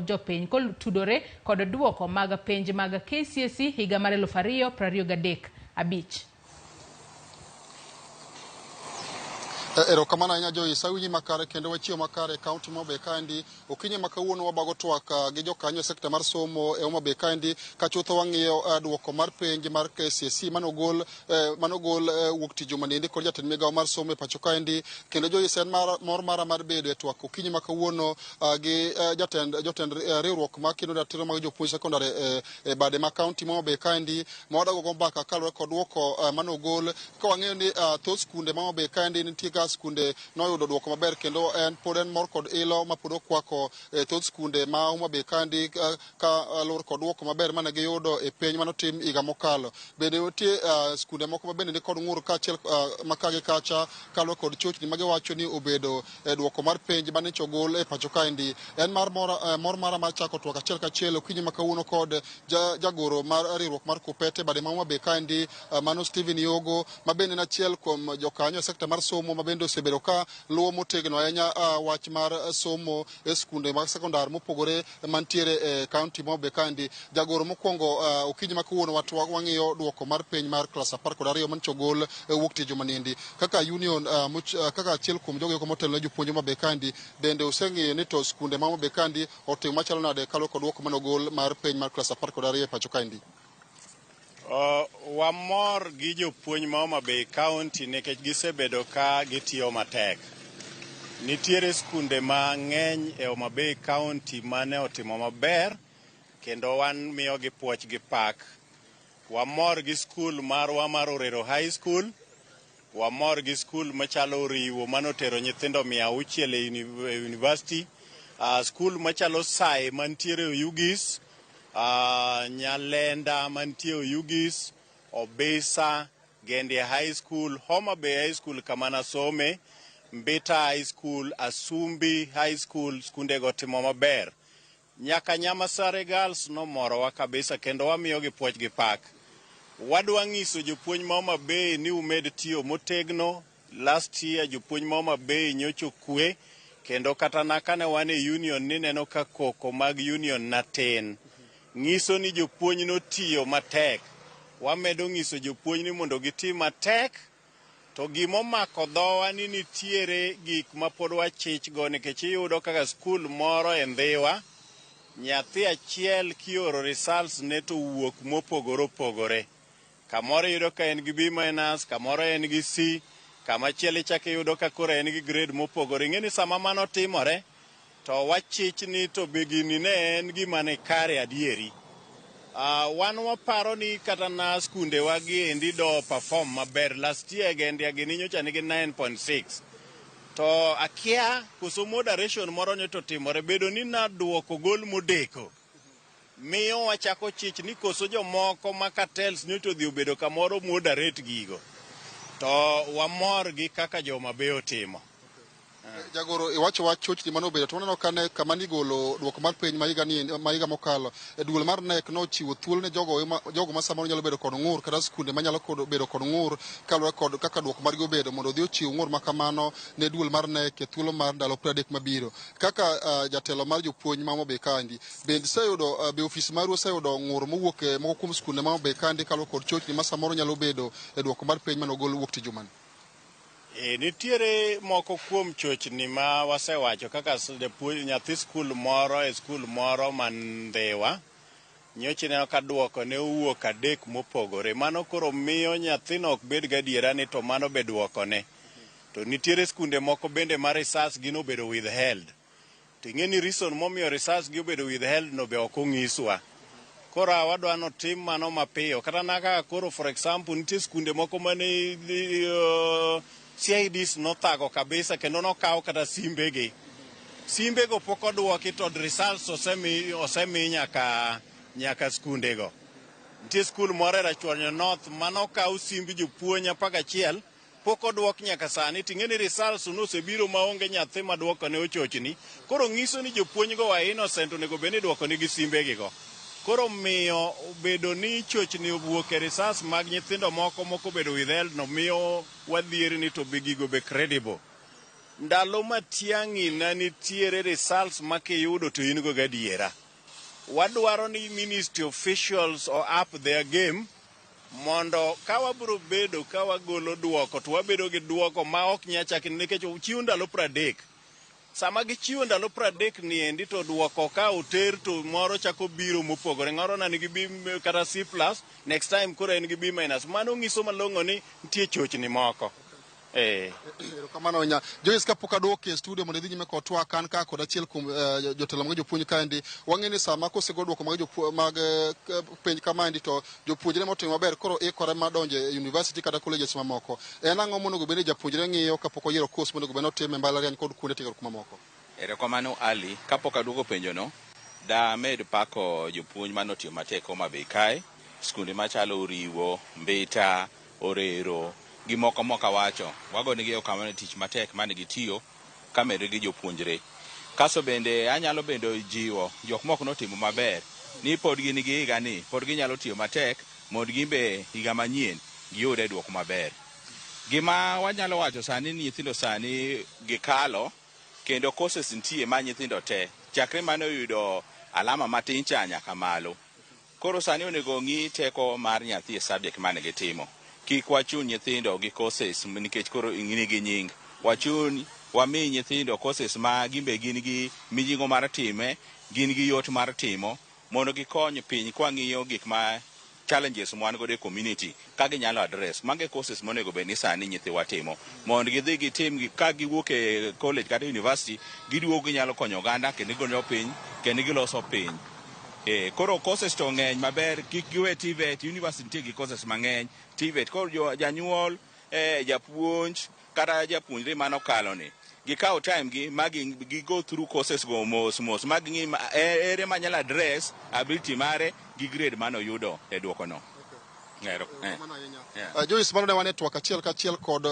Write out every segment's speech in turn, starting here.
kod jopiny kotudore kod duoko mag penj mag KCSE higa mar 2023-5. Erokamano ahinya Joyce, awinji makare kendo wachio makare kaunti ma Homa Bay kaendi. Okinyi ma kawuono wabago twak gi jokanyo sekta mar somo e Homa Bay kaendi ka chutho wang'iyo duoko mar penj mar KCSE manogol wuok tich juma niendi kod jatend migawo mar somo e pacho kaendi. Kendo Joyce, en mor mara mar bedo e twak okinyi ma kawuono gi jotend riwruok ma kendo ratiro mag jopuonj sekondari e bade ma kaunti ma Homa Bay kaendi ma wadago go mbaka kaluwore kod duoko manogol ka wang'eyo ni thoth skunde ma Homa Bay kaendi nitie skunde noyudo duoko maber kendo pod en mor kod ilo ma pod okwako thoth skunde ma Homa Bay kaendi ka lur kod duoko maber mane giyudo e penj manotim higa mokalo. Bende nitie skunde moko ma bende ni kod ng'ur kaachiel makagi kacha kaluwore kod chochni ma giwacho ni obedo duoko mar penj mane chogol e pacho kaendi. En mor mara mar chako twak achiel kachiel okinyi ma kawuono kod jagoro mar riwruok mar Kupete bade ma Homa Bay kaendi mano Stephen Yogo ma bende en achiel kuom jokanyo e sekta mar somo ma bende osebedo ka luwo motegno ahinya wach mar somo e skunde mag sekondar mopogore mantiere e kaunti ma Homa Bay kaendi. Jagoro mokwongo okinyi ma kawuono wang'iyo duoko mar penj mar klas 12 man chogol wuok tich juma niendi kaka union kaka achiel kuom jogo motelo ne jopuonj Homa Bay kaendi bende oseng'iyo ni to skunde ma Homa Bay kaendi otimo machalo nade kaluwore kod duoko manogol mar penj mar klas 12 e pacho kaendi. Wamor gi jopuonj ma Homa Bay County nikech gisebedo ka gitiyo matek. Nitiere skunde mang'eny e Homa Bay County mane otimo maber kendo wan miyo gi puoch gi pak. Wamor gi skul marwa mar Orero High School, wamor gi skul machalo Riwo manotero nyithindo 600 e university, skul machalo Sai mantiere Oyugis, Nyalenda mantie Oyugis, Obisa, Gendie High School, Homa Bay High School kamana some, Mbita High School, Asumbi High School, skunde go timo maber. Nyaka Nyamasare Girls nomorowa kabisa kendo wamiyo gi puoch gi pak. Wadwa ng'iso jopuonj ma Homa Bay ni umed tiyo motegno. Last year jopuonj ma Homa Bay nyocho kwe kendo kata nakane wan e union ni neno ka koko mag union natin. Ng'iso ni jopuonj notiyo matek. Wamedo ng'iso jopuonj ni mondo gitim matek. To gimomako dhowa ni nitiere gik ma pod wachich go nikech iyudo kaka skul moro e Ndhiwa nyathi achiel kioro results ne to wuok mopogore opogore. Kamoro iyudo ka en gi B-, kamoro en gi C, kamachielo ichako iyudo ka koro en gi grade mopogore. Ing'eni sama mano timore to wachich ni to begini ne en gima ne kare adieri. Wan waparo ni kata na skunde wagi endi do perform maber. Last year Gendie gininyocha nigi 9.6. To akia koso moderation moro nyoto timore bedo ni na duoko gol modeko. Miyo wachako chich ni koso jomoko makatels nyoto dhi obedo kamoro moderate gigo. To wamor gi kaka Homa Bay otimo. Jagoro iwacho wach chochni manobedo to waneno kane kama nigolo duoko mar penj ma higa mokalo duol mar NEC nochiwo thuolo ne jogo ma samoro nyalo bedo kod ng'ur kata skunde manyalo bedo kod ng'ur kaluwore kod kaka duoko margi obedo mondo odhi ochiw ng'ur ma kamano ne duol mar NEC e thuolo mar ndalo 30 mabiro. Kaka jatelo mar jopuonj ma Homa Bay kaendi bende iseyudo be ofis maru oseyudo ng'ur mowuok moko kuom skunde ma Homa Bay kaendi kaluwore kod chochni ma samoro nyalo bedo e duoko mar penj manogol wuok tich jumani. Nitiere moko kuom chochni ma wasewacho kaka nyathi skul moro e skul moro man Ndhiwa nyocha neno ka duoko ne owuok 3 mopogore. Mano koro miyo nyathino ok bed gadiera ni to mano be duoko ne. To nitiere skunde moko bende ma results gi nobedo withheld. To ing'eni reason momiyo results gi obedo withheld no be ok ong'iswa. Koro wadwa notim mano mapiyo. Kata naka koro for example nitie skunde moko mane CIDs nothago kabisa kendo nokaw kata simbegi. Simbego pok oduoki to results osemi nyaka skundego. Nitie skul moro e Rachuonyo North manokaw simb jopuonj 11 pok oduok nyaka sani. Ting'eni results nosebiro maonge nyathi maduoko ne ochochni. Koro ng'iso ni jopuonj go wa innocent onego bed ni duoko nigi simbegi go. Koro miyo bedo ni chochni obuok e risas mag nyithindo moko bedo withheld no miyo wadhier ni to gigo be credible. ndalo matiang'i na nitiere results makiyudo to in go gadiera. Wadwaro ni ministry officials or up their game mondo ka wabiro bedo ka wagolo duoko to wabedo gi duoko ma ok nyachak nikech chiwo ndalo 30. Sama gichiwo ndalo 30 ni endi to duoko ka oter to moro chako biro mopogore ng'oro na nigi B kata C+, next time koro en gi B-. Mano ng'iso malong'o ni nitie chochni moko. Kamano nya Joyce kapok adwok e studio mondo idhi nyime kod twak kan ka kod achiel kuom jotelo mag jopuonj kaendi wang'eni sama kosego duoko mag penj kamaendi to jopuonjre motimo maber koro ikore madonjo e university kata colleges mamoko. En ang'o monego bed ni japuonjre ng'iyo kapok oyiero course monego bed ni otimo e mbalariany kod kuonde tiegruok mamoko? Erokamano Ali, kapok aduogo penjono, damed pako jopuonj manotiyo matek Homa Bay kae, skunde machalo Oriwo, Mbita, Orero, gi moko wacho wago nigi kamano tich matek mane gitiyo kamere gi jopuonjre. Kaso bende anyalo bendo jiwo jok moko notimo maber ni pod gin gi higa ni pod ginyalo tiyo matek mondo gimbe higa manyien giyude duoko maber. Gima wanyalo wacho sani ni nyithindo sani gikalo kendo courses nitie ma nyithindo te chakre mane oyudo alama matin cha nyaka malo. Koro sani onego ng'i teko mar nyathi e subject mane gitimo. Kik wachun nyithindo gi courses nikech koro ing'ini gi nying. Wachun wami nyithindo courses ma gimbe gin gi mijingo mar time, gin gi yot mar timo, mondo gikony piny kwa ng'iyo gik ma challenges mwan godo e community ka ginyalo address. Mange courses monego bed ni sani nyithiwa timo. Mondo gidhi gitim ka giwuok e college kata university, giduogo ginyalo konyo oganda kendo gigonyo piny, kendo giloso piny. Koro courses to ng'eny maber kik giwe TVET, university nitie gi courses mang'eny. TVET koro janyuol, japuonj kata japuonjre mano kalo ni. Gikaw time gi gi go through courses go mos mag ng'i ere manyalo address ability mare gi grade mano yudo e duoko no. Joyce mano ne wan e twak achiel kachiel kod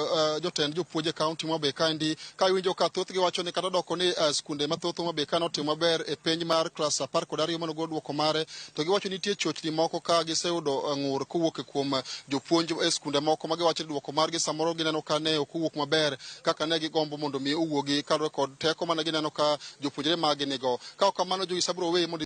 jotend jopuonje kaunti Homa Bay kaendi ka iwinjo ka thoth giwacho ni kata doko ni skunde mathoth Homa Bay kano timo maber e penj mar klas 12 mano go duoko mare to giwacho ni nitie chochni moko ka giseyudo ng'ur kowuok kuom jopuonj e skunde moko ma giwacho ni duoko margi samoro gineno ka ne ok owuok maber kaka ne gigombo mondo mi owuogi kod teko mane gineno ka jopuonjre mag nigo. Ka ok kamano Joyce abiro weyi mondo